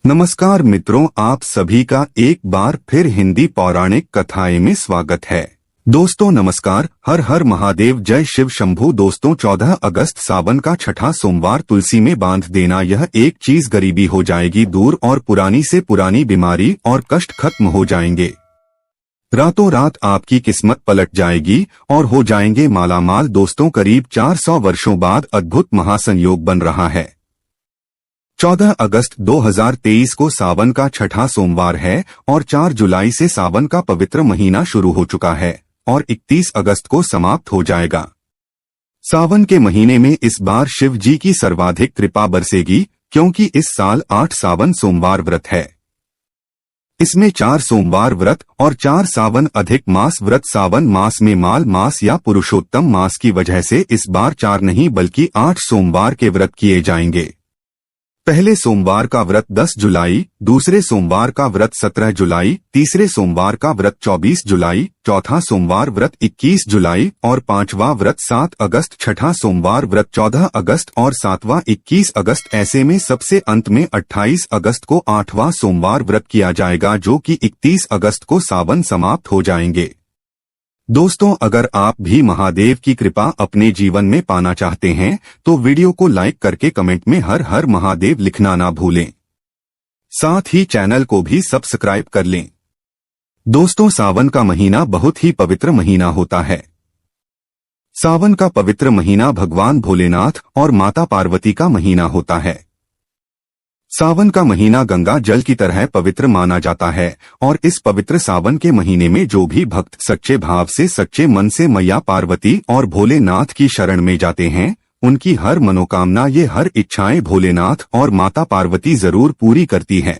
नमस्कार मित्रों, आप सभी का एक बार फिर हिंदी पौराणिक कथाएं में स्वागत है। दोस्तों नमस्कार, हर हर महादेव, जय शिव शंभू। दोस्तों 14 अगस्त सावन का छठा सोमवार तुलसी में बांध देना। यह एक चीज गरीबी हो जाएगी दूर और पुरानी से पुरानी बीमारी और कष्ट खत्म हो जाएंगे। रातों रात आपकी किस्मत पलट जाएगी और हो जाएंगे मालामाल। दोस्तों करीब 400 वर्षों बाद अद्भुत महासंयोग बन रहा है। 14 अगस्त 2023 को सावन का छठा सोमवार है और 4 जुलाई से सावन का पवित्र महीना शुरू हो चुका है और 31 अगस्त को समाप्त हो जाएगा। सावन के महीने में इस बार शिव जी की सर्वाधिक कृपा बरसेगी क्योंकि इस साल 8 सावन सोमवार व्रत है। इसमें 4 सोमवार व्रत और 4 सावन अधिक मास व्रत। सावन मास में माल मास या पुरुषोत्तम मास की वजह से इस बार 4 नहीं बल्कि 8 सोमवार के व्रत किए जाएंगे। पहले सोमवार का व्रत 10 जुलाई, दूसरे सोमवार का व्रत 17 जुलाई, तीसरे सोमवार का व्रत 24 जुलाई, चौथा सोमवार व्रत 21 जुलाई और पांचवा व्रत 7 अगस्त, छठा सोमवार व्रत 14 अगस्त और सातवां 21 अगस्त। ऐसे में सबसे अंत में 28 अगस्त को 8वां सोमवार व्रत किया जाएगा, जो कि 31 अगस्त को सावन समाप्त हो जाएंगे। दोस्तों अगर आप भी महादेव की कृपा अपने जीवन में पाना चाहते हैं तो वीडियो को लाइक करके कमेंट में हर हर महादेव लिखना ना भूलें। साथ ही चैनल को भी सब्सक्राइब कर लें। दोस्तों सावन का महीना बहुत ही पवित्र महीना होता है। सावन का पवित्र महीना भगवान भोलेनाथ और माता पार्वती का महीना होता है। सावन का महीना गंगा जल की तरह पवित्र माना जाता है और इस पवित्र सावन के महीने में जो भी भक्त सच्चे भाव से सच्चे मन से मैया पार्वती और भोलेनाथ की शरण में जाते हैं, उनकी हर मनोकामना ये हर इच्छाएं भोलेनाथ और माता पार्वती जरूर पूरी करती है।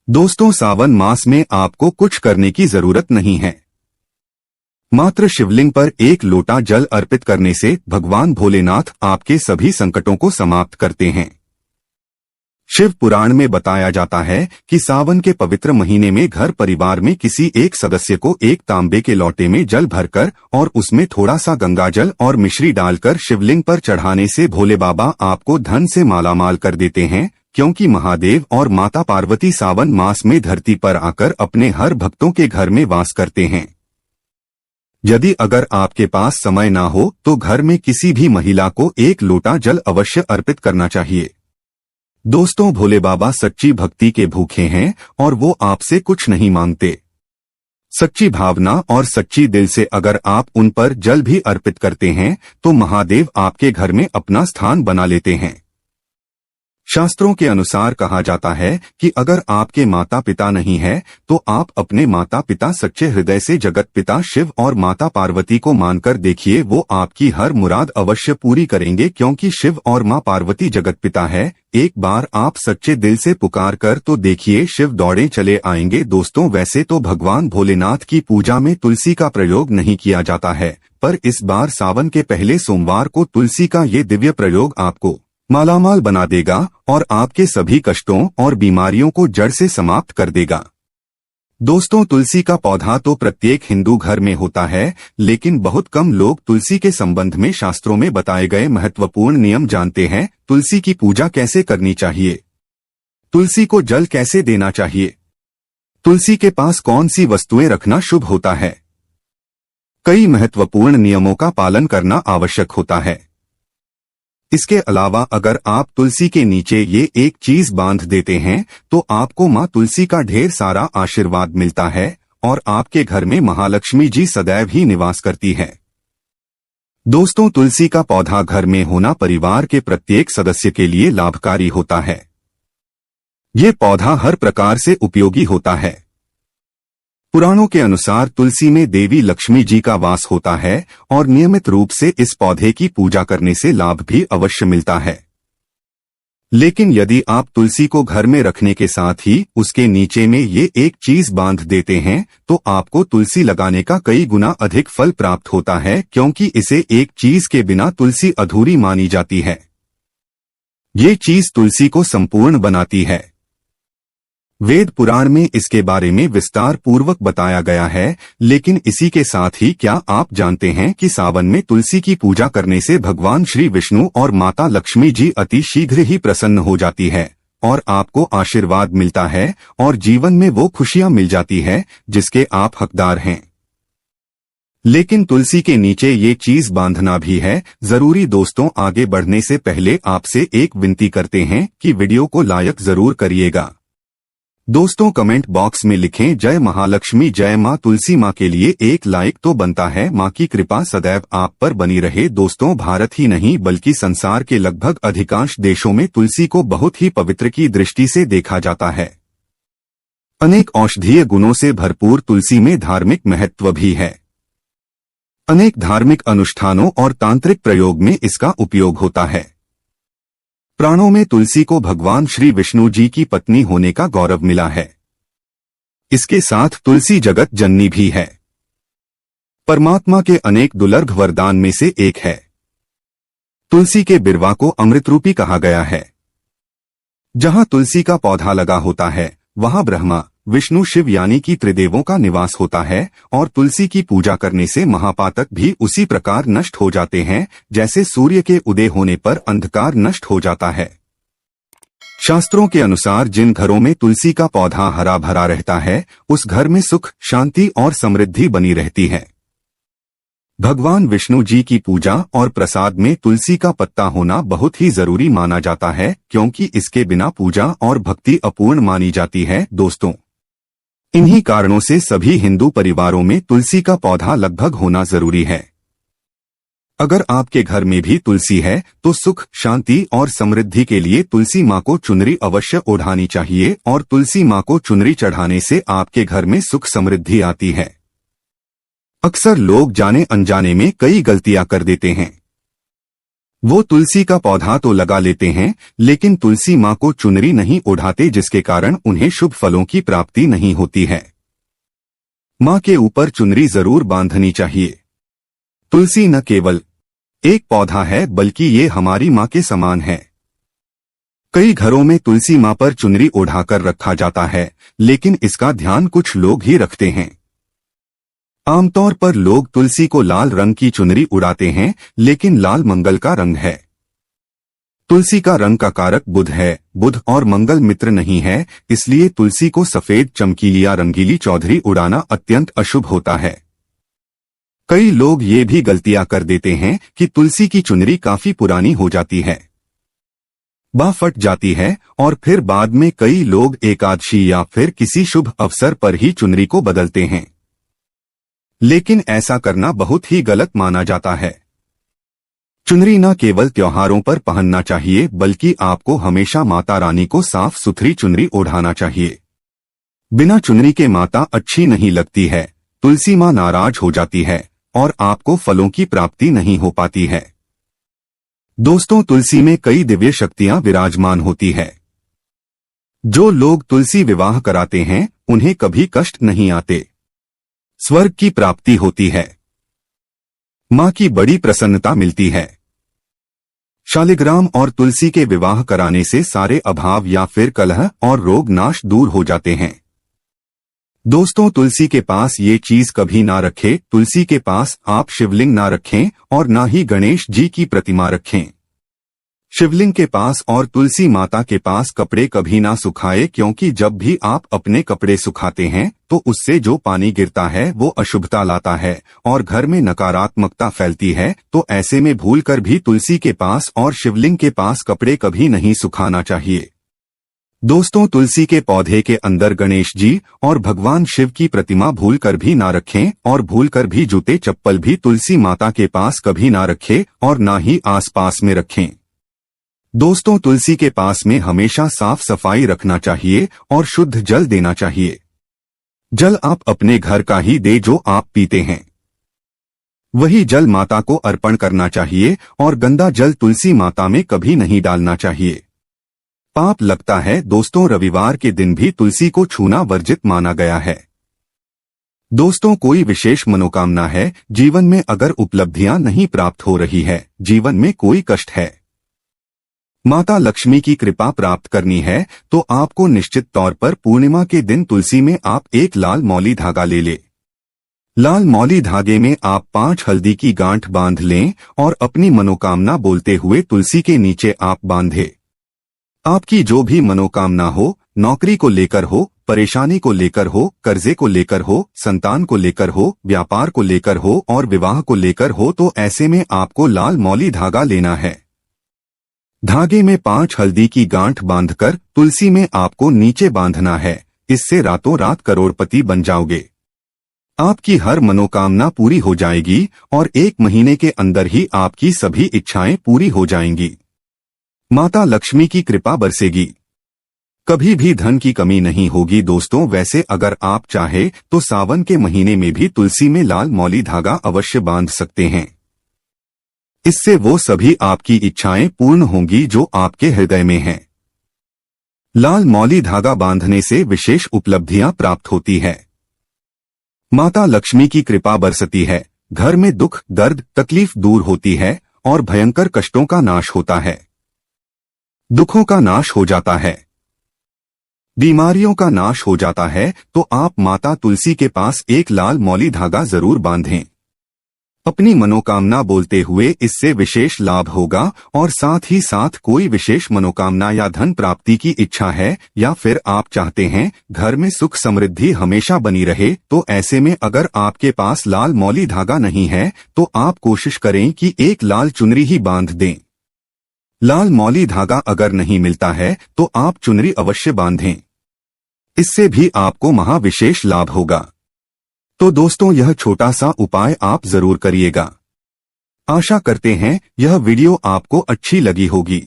दोस्तों सावन मास में आपको कुछ करने की जरूरत नहीं है। मात्र शिवलिंग पर एक लोटा जल अर्पित करने से भगवान भोलेनाथ आपके सभी संकटों को समाप्त करते हैं। शिव पुराण में बताया जाता है कि सावन के पवित्र महीने में घर परिवार में किसी एक सदस्य को एक तांबे के लोटे में जल भरकर और उसमें थोड़ा सा गंगाजल और मिश्री डालकर शिवलिंग पर चढ़ाने से भोले बाबा आपको धन से मालामाल कर देते हैं, क्योंकि महादेव और माता पार्वती सावन मास में धरती पर आकर अपने हर भक्तों के घर में वास करते हैं। यदि अगर आपके पास समय ना हो तो घर में किसी भी महिला को एक लोटा जल अवश्य अर्पित करना चाहिए। दोस्तों भोले बाबा सच्ची भक्ति के भूखे हैं और वो आपसे कुछ नहीं मांगते। सच्ची भावना और सच्ची दिल से अगर आप उन पर जल भी अर्पित करते हैं तो महादेव आपके घर में अपना स्थान बना लेते हैं। शास्त्रों के अनुसार कहा जाता है कि अगर आपके माता पिता नहीं है तो आप अपने माता पिता सच्चे हृदय से जगत पिता शिव और माता पार्वती को मानकर देखिए, वो आपकी हर मुराद अवश्य पूरी करेंगे, क्योंकि शिव और मां पार्वती जगत पिता है। एक बार आप सच्चे दिल से पुकार कर तो देखिए, शिव दौड़े चले आएंगे। दोस्तों वैसे तो भगवान भोलेनाथ की पूजा में तुलसी का प्रयोग नहीं किया जाता है, पर इस बार सावन के पहले सोमवार को तुलसी का ये दिव्य प्रयोग आपको मालामाल बना देगा और आपके सभी कष्टों और बीमारियों को जड़ से समाप्त कर देगा। दोस्तों तुलसी का पौधा तो प्रत्येक हिंदू घर में होता है, लेकिन बहुत कम लोग तुलसी के संबंध में शास्त्रों में बताए गए महत्वपूर्ण नियम जानते हैं। तुलसी की पूजा कैसे करनी चाहिए, तुलसी को जल कैसे देना चाहिए, तुलसी के पास कौन सी वस्तुएं रखना शुभ होता है, कई महत्वपूर्ण नियमों का पालन करना आवश्यक होता है। इसके अलावा अगर आप तुलसी के नीचे ये एक चीज बांध देते हैं तो आपको मां तुलसी का ढेर सारा आशीर्वाद मिलता है और आपके घर में महालक्ष्मी जी सदैव ही निवास करती है। दोस्तों तुलसी का पौधा घर में होना परिवार के प्रत्येक सदस्य के लिए लाभकारी होता है। ये पौधा हर प्रकार से उपयोगी होता है। पुराणों के अनुसार तुलसी में देवी लक्ष्मी जी का वास होता है और नियमित रूप से इस पौधे की पूजा करने से लाभ भी अवश्य मिलता है। लेकिन यदि आप तुलसी को घर में रखने के साथ ही उसके नीचे में ये एक चीज बांध देते हैं तो आपको तुलसी लगाने का कई गुना अधिक फल प्राप्त होता है, क्योंकि इसे एक चीज के बिना तुलसी अधूरी मानी जाती है। ये चीज तुलसी को संपूर्ण बनाती है। वेद पुराण में इसके बारे में विस्तार पूर्वक बताया गया है, लेकिन इसी के साथ ही क्या आप जानते हैं कि सावन में तुलसी की पूजा करने से भगवान श्री विष्णु और माता लक्ष्मी जी अति शीघ्र ही प्रसन्न हो जाती है और आपको आशीर्वाद मिलता है और जीवन में वो खुशियां मिल जाती है जिसके आप हकदार हैं। लेकिन तुलसी के नीचे ये चीज बांधना भी है जरूरी। दोस्तों, आगे बढ़ने से पहले आपसे एक विनती करते हैं कि वीडियो को लाइक जरूर करिएगा। दोस्तों, कमेंट बॉक्स में लिखें जय महालक्ष्मी, जय मां तुलसी। मां के लिए एक लाइक तो बनता है। मां की कृपा सदैव आप पर बनी रहे। दोस्तों, भारत ही नहीं बल्कि संसार के लगभग अधिकांश देशों में तुलसी को बहुत ही पवित्र की दृष्टि से देखा जाता है। अनेक औषधीय गुणों से भरपूर तुलसी में धार्मिक महत्व भी है। अनेक धार्मिक अनुष्ठानों और तांत्रिक प्रयोग में इसका उपयोग होता है। पुराणों में तुलसी को भगवान श्री विष्णु जी की पत्नी होने का गौरव मिला है। इसके साथ तुलसी जगत जननी भी है। परमात्मा के अनेक दुर्लभ वरदान में से एक है। तुलसी के बिरवा को अमृत रूपी कहा गया है। जहां तुलसी का पौधा लगा होता है वहां ब्रह्मा, विष्णु, शिव यानी कि त्रिदेवों का निवास होता है और तुलसी की पूजा करने से महापातक भी उसी प्रकार नष्ट हो जाते हैं जैसे सूर्य के उदय होने पर अंधकार नष्ट हो जाता है। शास्त्रों के अनुसार जिन घरों में तुलसी का पौधा हरा भरा रहता है उस घर में सुख, शांति और समृद्धि बनी रहती है। भगवान विष्णु जी की पूजा और प्रसाद में तुलसी का पत्ता होना बहुत ही जरूरी माना जाता है क्योंकि इसके बिना पूजा और भक्ति अपूर्ण मानी जाती है। दोस्तों, इन्हीं कारणों से सभी हिंदू परिवारों में तुलसी का पौधा लगभग होना जरूरी है। अगर आपके घर में भी तुलसी है तो सुख, शांति और समृद्धि के लिए तुलसी मां को चुनरी अवश्य ओढ़ानी चाहिए और तुलसी मां को चुनरी चढ़ाने से आपके घर में सुख समृद्धि आती है। अक्सर लोग जाने अनजाने में कई गलतियां कर देते हैं। वो तुलसी का पौधा तो लगा लेते हैं लेकिन तुलसी मां को चुनरी नहीं ओढ़ाते जिसके कारण उन्हें शुभ फलों की प्राप्ति नहीं होती है। मां के ऊपर चुनरी जरूर बांधनी चाहिए। तुलसी न केवल एक पौधा है बल्कि ये हमारी मां के समान है। कई घरों में तुलसी मां पर चुनरी ओढ़ाकर रखा जाता है लेकिन इसका ध्यान कुछ लोग ही रखते हैं। आमतौर पर लोग तुलसी को लाल रंग की चुनरी उड़ाते हैं लेकिन लाल मंगल का रंग है। तुलसी का रंग का कारक बुध है। बुध और मंगल मित्र नहीं है, इसलिए तुलसी को सफेद, चमकीली या रंगीली चौधरी उड़ाना अत्यंत अशुभ होता है। कई लोग ये भी गलतियां कर देते हैं कि तुलसी की चुनरी काफी पुरानी हो जाती है, बाँ फट जाती है और फिर बाद में कई लोग एकादशी या फिर किसी शुभ अवसर पर ही चुनरी को बदलते हैं। लेकिन ऐसा करना बहुत ही गलत माना जाता है। चुनरी न केवल त्योहारों पर पहनना चाहिए बल्कि आपको हमेशा माता रानी को साफ सुथरी चुनरी ओढ़ाना चाहिए। बिना चुनरी के माता अच्छी नहीं लगती है, तुलसी मां नाराज हो जाती है और आपको फलों की प्राप्ति नहीं हो पाती है। दोस्तों, तुलसी में कई दिव्य शक्तियां विराजमान होती है। जो लोग तुलसी विवाह कराते हैं उन्हें कभी कष्ट नहीं आते, स्वर्ग की प्राप्ति होती है, मां की बड़ी प्रसन्नता मिलती है। शालिग्राम और तुलसी के विवाह कराने से सारे अभाव या फिर कलह और रोग नाश दूर हो जाते हैं। दोस्तों, तुलसी के पास ये चीज कभी ना रखें। तुलसी के पास आप शिवलिंग ना रखें और ना ही गणेश जी की प्रतिमा रखें। शिवलिंग के पास और तुलसी माता के पास कपड़े कभी ना सुखाए क्योंकि जब भी आप अपने कपड़े सुखाते हैं तो उससे जो पानी गिरता है वो अशुभता लाता है और घर में नकारात्मकता फैलती है। तो ऐसे में भूलकर भी तुलसी के पास और शिवलिंग के पास कपड़े कभी नहीं सुखाना चाहिए। दोस्तों, तुलसी के पौधे के अंदर गणेश जी और भगवान शिव की प्रतिमा भूलकर भी ना रखें और भूलकर भी जूते चप्पल भी तुलसी माता के पास कभी ना रखें और ना ही आसपास में रखें। दोस्तों, तुलसी के पास में हमेशा साफ सफाई रखना चाहिए और शुद्ध जल देना चाहिए। जल आप अपने घर का ही दे जो आप पीते हैं, वही जल माता को अर्पण करना चाहिए और गंदा जल तुलसी माता में कभी नहीं डालना चाहिए, पाप लगता है। दोस्तों, रविवार के दिन भी तुलसी को छूना वर्जित माना गया है। दोस्तों, कोई विशेष मनोकामना है, जीवन में अगर उपलब्धियां नहीं प्राप्त हो रही है, जीवन में कोई कष्ट है, माता लक्ष्मी की कृपा प्राप्त करनी है तो आपको निश्चित तौर पर पूर्णिमा के दिन तुलसी में आप एक लाल मौली धागा ले लें। लाल मौली धागे में आप 5 हल्दी की गांठ बांध लें और अपनी मनोकामना बोलते हुए तुलसी के नीचे आप बांधे। आपकी जो भी मनोकामना हो, नौकरी को लेकर हो, परेशानी को लेकर हो, कर्जे को लेकर हो, संतान को लेकर हो, व्यापार को लेकर हो और विवाह को लेकर हो, तो ऐसे में आपको लाल मौली धागा लेना है। धागे में 5 हल्दी की गांठ बांधकर तुलसी में आपको नीचे बांधना है। इससे रातों रात करोड़पति बन जाओगे। आपकी हर मनोकामना पूरी हो जाएगी और 1 महीने के अंदर ही आपकी सभी इच्छाएं पूरी हो जाएंगी। माता लक्ष्मी की कृपा बरसेगी। कभी भी धन की कमी नहीं होगी दोस्तों। वैसे अगर आप चाहे तो सावन के महीने में भी तुलसी में लाल मौली धागा अवश्य बांध सकते हैं। इससे वो सभी आपकी इच्छाएं पूर्ण होंगी जो आपके हृदय में हैं। लाल मौली धागा बांधने से विशेष उपलब्धियां प्राप्त होती है। माता लक्ष्मी की कृपा बरसती है। घर में दुख, दर्द, तकलीफ दूर होती है और भयंकर कष्टों का नाश होता है। दुखों का नाश हो जाता है, बीमारियों का नाश हो जाता है। तो आप माता तुलसी के पास एक लाल मौली धागा जरूर बांधें। अपनी मनोकामना बोलते हुए इससे विशेष लाभ होगा। और साथ ही साथ कोई विशेष मनोकामना या धन प्राप्ति की इच्छा है या फिर आप चाहते हैं घर में सुख समृद्धि हमेशा बनी रहे, तो ऐसे में अगर आपके पास लाल मौली धागा नहीं है तो आप कोशिश करें कि एक लाल चुनरी ही बांध दें। लाल मौली धागा अगर नहीं मिलता है तो आप चुनरी अवश्य बांधें। इससे भी आपको महाविशेष लाभ होगा। तो दोस्तों यह छोटा सा उपाय आप जरूर करिएगा। आशा करते हैं यह वीडियो आपको अच्छी लगी होगी।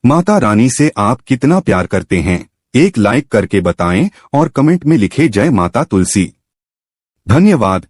माता रानी से आप कितना प्यार करते हैं एक लाइक करके बताएं और कमेंट में लिखे जय माता तुलसी। धन्यवाद।